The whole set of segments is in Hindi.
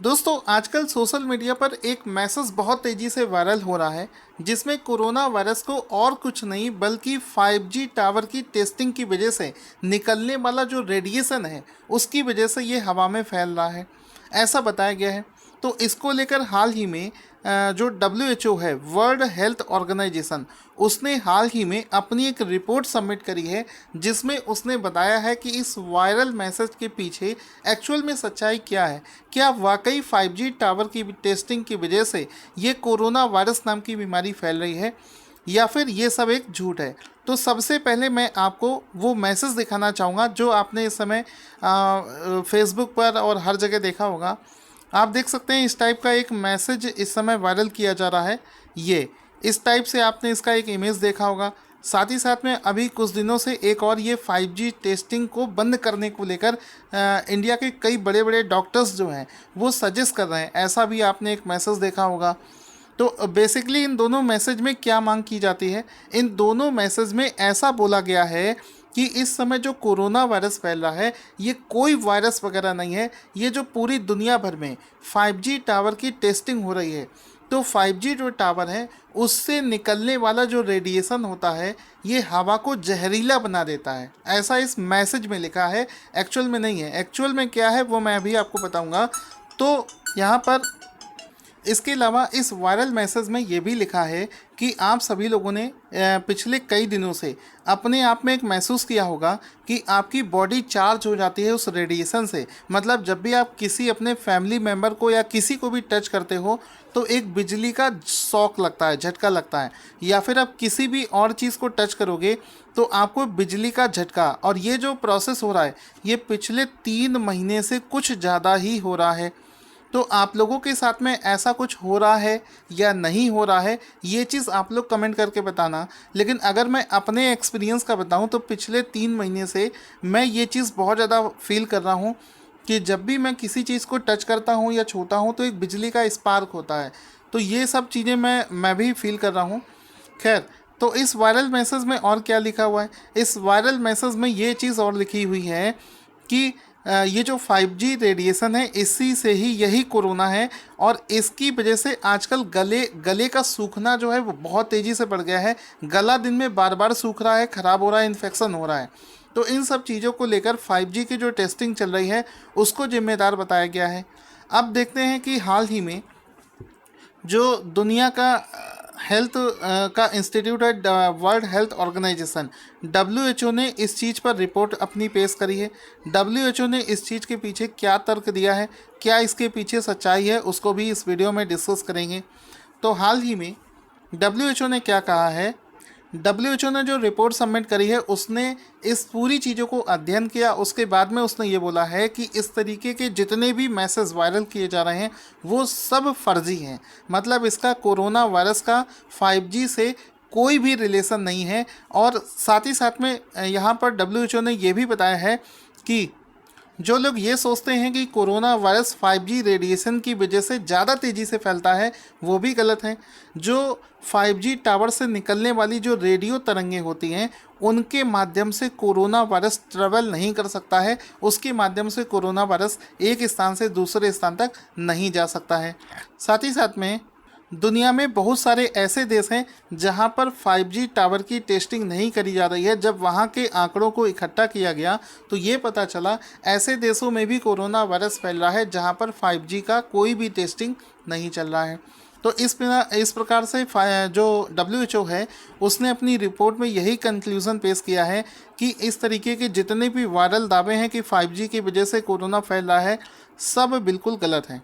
दोस्तों आजकल सोशल मीडिया पर एक मैसेज बहुत तेज़ी से वायरल हो रहा है जिसमें कोरोना वायरस को और कुछ नहीं बल्कि 5G टावर की टेस्टिंग की वजह से निकलने वाला जो रेडिएशन है उसकी वजह से ये हवा में फैल रहा है, ऐसा बताया गया है। तो इसको लेकर हाल ही में जो WHO है, वर्ल्ड हेल्थ ऑर्गेनाइजेशन, उसने हाल ही में अपनी एक रिपोर्ट सबमिट करी है जिसमें उसने बताया है कि इस वायरल मैसेज के पीछे एक्चुअल में सच्चाई क्या है। क्या वाकई 5G टावर की टेस्टिंग की वजह से ये कोरोना वायरस नाम की बीमारी फैल रही है या फिर ये सब एक झूठ है। तो सबसे पहले मैं आपको वो मैसेज दिखाना चाहूँगा जो आपने इस समय फेसबुक पर और हर जगह देखा होगा। आप देख सकते हैं इस टाइप का एक मैसेज इस समय वायरल किया जा रहा है। ये इस टाइप से आपने इसका एक इमेज देखा होगा। साथ ही साथ में अभी कुछ दिनों से एक और ये 5G टेस्टिंग को बंद करने को लेकर इंडिया के कई बड़े बड़े डॉक्टर्स जो हैं वो सजेस्ट कर रहे हैं, ऐसा भी आपने एक मैसेज देखा होगा। तो बेसिकली इन दोनों मैसेज में क्या मांग की जाती है, इन दोनों मैसेज में ऐसा बोला गया है कि इस समय जो कोरोना वायरस फैल रहा है ये कोई वायरस वगैरह नहीं है, ये जो पूरी दुनिया भर में 5G टावर की टेस्टिंग हो रही है तो 5G जो टावर है उससे निकलने वाला जो रेडिएशन होता है ये हवा को जहरीला बना देता है, ऐसा इस मैसेज में लिखा है। एक्चुअल में नहीं है, एक्चुअल में क्या है वो मैं अभी आपको बताऊंगा। तो यहाँ पर इसके अलावा इस वायरल मैसेज में ये भी लिखा है कि आप सभी लोगों ने पिछले कई दिनों से अपने आप में एक महसूस किया होगा कि आपकी बॉडी चार्ज हो जाती है उस रेडिएशन से। मतलब जब भी आप किसी अपने फैमिली मेम्बर को या किसी को भी टच करते हो तो एक बिजली का शॉक लगता है, झटका लगता है, या फिर आप किसी भी और चीज़ को टच करोगे तो आपको बिजली का झटका। और ये जो प्रोसेस हो रहा है ये पिछले 3 महीने से कुछ ज़्यादा ही हो रहा है। तो आप लोगों के साथ में ऐसा कुछ हो रहा है या नहीं हो रहा है ये चीज़ आप लोग कमेंट करके बताना। लेकिन अगर मैं अपने एक्सपीरियंस का बताऊं तो पिछले 3 महीने से मैं ये चीज़ बहुत ज़्यादा फील कर रहा हूं कि जब भी मैं किसी चीज़ को टच करता हूं या छूता हूं तो एक बिजली का स्पार्क होता है। तो ये सब चीज़ें मैं भी फील कर रहा हूँ। खैर, तो इस वायरल मैसेज में और क्या लिखा हुआ है, इस वायरल मैसेज में ये चीज़ और लिखी हुई है कि ये जो 5G रेडिएशन है इसी से ही यही कोरोना है और इसकी वजह से आजकल गले गले का सूखना जो है वो बहुत तेज़ी से बढ़ गया है। गला दिन में बार बार सूख रहा है, ख़राब हो रहा है, इन्फेक्शन हो रहा है। तो इन सब चीज़ों को लेकर 5G की जो टेस्टिंग चल रही है उसको जिम्मेदार बताया गया है। अब देखते हैं कि हाल ही में जो दुनिया का हेल्थ का इंस्टीट्यूट है, वर्ल्ड हेल्थ ऑर्गेनाइजेशन WHO ने इस चीज़ पर रिपोर्ट अपनी पेश करी है। WHO ने इस चीज़ के पीछे क्या तर्क दिया है, क्या इसके पीछे सच्चाई है, उसको भी इस वीडियो में डिस्कस करेंगे। तो हाल ही में WHO ने क्या कहा है, WHO ने जो रिपोर्ट सबमिट करी है उसने इस पूरी चीज़ों को अध्ययन किया, उसके बाद में उसने ये बोला है कि इस तरीके के जितने भी मैसेज वायरल किए जा रहे हैं वो सब फर्जी हैं। मतलब इसका कोरोना वायरस का 5G से कोई भी रिलेशन नहीं है। और साथ ही साथ में यहाँ पर WHO ने ये भी बताया है कि जो लोग ये सोचते हैं कि कोरोना वायरस 5G रेडिएशन की वजह से ज़्यादा तेज़ी से फैलता है वो भी गलत हैं। जो 5G टावर से निकलने वाली जो रेडियो तरंगें होती हैं उनके माध्यम से कोरोना वायरस ट्रेवल नहीं कर सकता है, उसके माध्यम से कोरोना वायरस एक स्थान से दूसरे स्थान तक नहीं जा सकता है। साथ ही साथ में दुनिया में बहुत सारे ऐसे देश हैं जहां पर 5G टावर की टेस्टिंग नहीं करी जा रही है। जब वहां के आंकड़ों को इकट्ठा किया गया तो ये पता चला ऐसे देशों में भी कोरोना वायरस फैल रहा है जहां पर 5G का कोई भी टेस्टिंग नहीं चल रहा है। तो इस प्रकार से जो WHO है उसने अपनी रिपोर्ट में यही कंक्लूज़न पेश किया है कि इस तरीके के जितने भी वायरल दावे हैं कि 5G की वजह से कोरोना फैल रहा है सब बिल्कुल गलत हैं।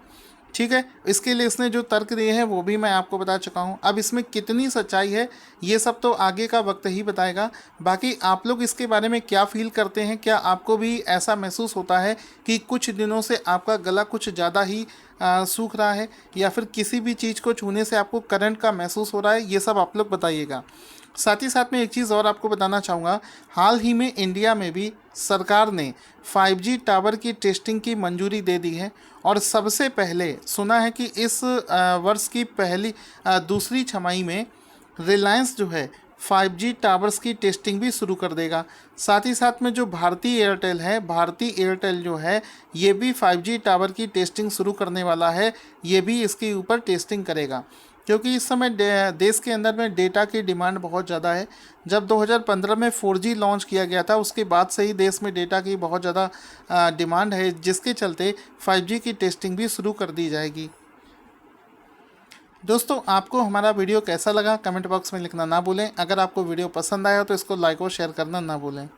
ठीक है, इसके लिए इसने जो तर्क दिए हैं वो भी मैं आपको बता चुका हूँ। अब इसमें कितनी सच्चाई है ये सब तो आगे का वक्त ही बताएगा। बाकी आप लोग इसके बारे में क्या फ़ील करते हैं, क्या आपको भी ऐसा महसूस होता है कि कुछ दिनों से आपका गला कुछ ज़्यादा ही सूख रहा है या फिर किसी भी चीज़ को छूने से आपको करंट का महसूस हो रहा है, ये सब आप लोग बताइएगा। साथ ही साथ में एक चीज़ और आपको बताना चाहूँगा, हाल ही में इंडिया में भी सरकार ने 5G टावर की टेस्टिंग की मंजूरी दे दी है। और सबसे पहले सुना है कि इस वर्ष की दूसरी छमाही में रिलायंस जो है 5G टावर्स की टेस्टिंग भी शुरू कर देगा। साथ ही साथ में जो भारती एयरटेल है, भारती एयरटेल जो है ये भी 5G टावर की टेस्टिंग शुरू करने वाला है। ये भी इसके ऊपर टेस्टिंग करेगा, क्योंकि इस समय देश के अंदर में डेटा की डिमांड बहुत ज़्यादा है। जब 2015 में 4G लॉन्च किया गया था, उसके बाद से ही देश में डेटा की बहुत ज़्यादा डिमांड है, जिसके चलते 5G की टेस्टिंग भी शुरू कर दी जाएगी। दोस्तों, आपको हमारा वीडियो कैसा लगा कमेंट बॉक्स में लिखना ना भूलें। अगर आपको वीडियो पसंद आया तो इसको लाइक और शेयर करना ना भूलें।